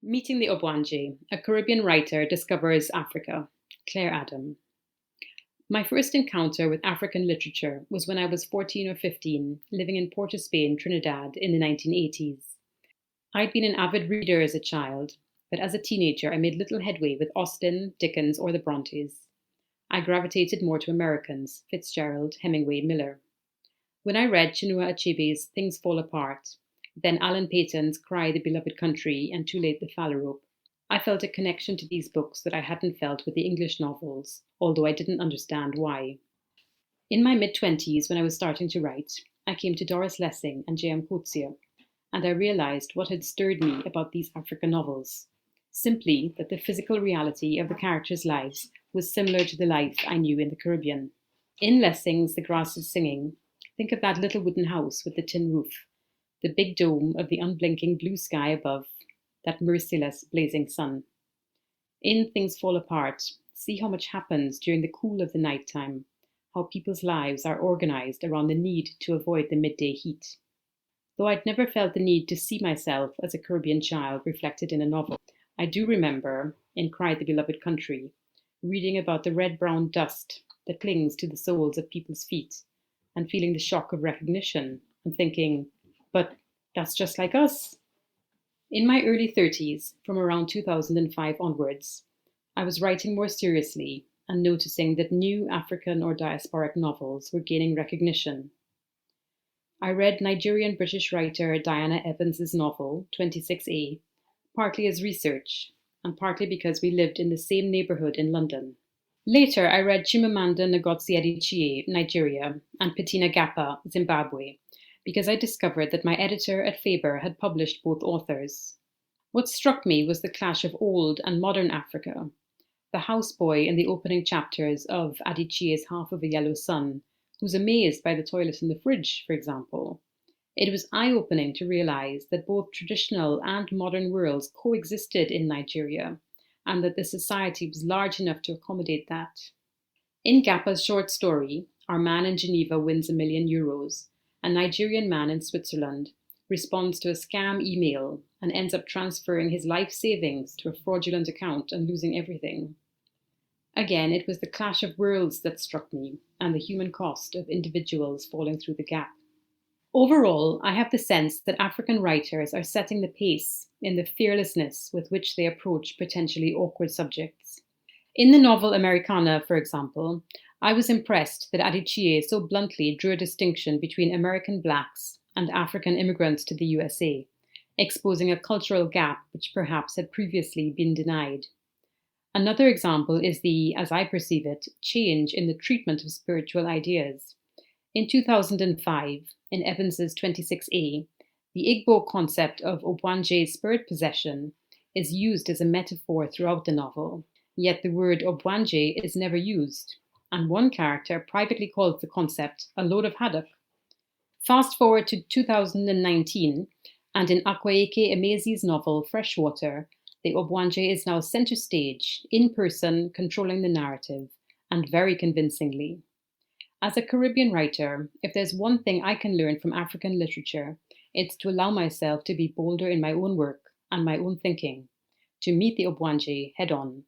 Meeting the Ogbanje, a Caribbean writer discovers Africa. Claire Adam. My first encounter with African literature was when I was 14 or 15, living in Port of Spain, Trinidad, in the 1980s. I'd been an avid reader as a child, but as a teenager I made little headway with Austen, Dickens, or the Brontes. I gravitated more to Americans, Fitzgerald, Hemingway, Miller. When I read Chinua Achebe's Things Fall Apart, then Alan Paton's Cry the Beloved Country, and Too Late the Phalarope, I felt a connection to these books that I hadn't felt with the English novels, although I didn't understand why. In my mid-20s, when I was starting to write, I came to Doris Lessing and J.M. Coetzee, and I realised what had stirred me about these African novels. Simply that the physical reality of the characters' lives was similar to the life I knew in the Caribbean. In Lessing's The Grass is Singing, think of that little wooden house with the tin roof, the big dome of the unblinking blue sky above, that merciless blazing sun. In Things Fall Apart, see how much happens during the cool of the nighttime, how people's lives are organised around the need to avoid the midday heat. Though I'd never felt the need to see myself as a Caribbean child reflected in a novel, I do remember, in Cry the Beloved Country, reading about the red-brown dust that clings to the soles of people's feet, and feeling the shock of recognition, and thinking, but that's just like us. In my early 30s, from around 2005 onwards, I was writing more seriously and noticing that new African or diasporic novels were gaining recognition. I read Nigerian-British writer Diana Evans's novel, 26A, partly as research, and partly because we lived in the same neighbourhood in London. Later, I read Chimamanda Ngozi Adichie, Nigeria, and Petina Gapa, Zimbabwe, because I discovered that my editor at Faber had published both authors. What struck me was the clash of old and modern Africa. The houseboy in the opening chapters of Adichie's Half of a Yellow Sun, who's amazed by the toilet in the fridge, for example. It was eye-opening to realise that both traditional and modern worlds coexisted in Nigeria, and that the society was large enough to accommodate that. In Gapa's short story, Our Man in Geneva Wins €1,000,000, a Nigerian man in Switzerland responds to a scam email and ends up transferring his life savings to a fraudulent account and losing everything. Again, it was the clash of worlds that struck me and the human cost of individuals falling through the gap. Overall, I have the sense that African writers are setting the pace in the fearlessness with which they approach potentially awkward subjects. In the novel Americana, for example, I was impressed that Adichie so bluntly drew a distinction between American blacks and African immigrants to the USA, exposing a cultural gap which perhaps had previously been denied. Another example is the, as I perceive it, change in the treatment of spiritual ideas. In 2005, in Evans's 26A, the Igbo concept of ogbanje spirit possession is used as a metaphor throughout the novel, yet the word ogbanje is never used, and one character privately calls the concept a load of haddock. Fast forward to 2019, and in Akwaeke Emezi's novel Freshwater, the ogbanje is now centre stage, in person, controlling the narrative, and very convincingly. As a Caribbean writer, if there's one thing I can learn from African literature, it's to allow myself to be bolder in my own work and my own thinking, to meet the ogbanje head on.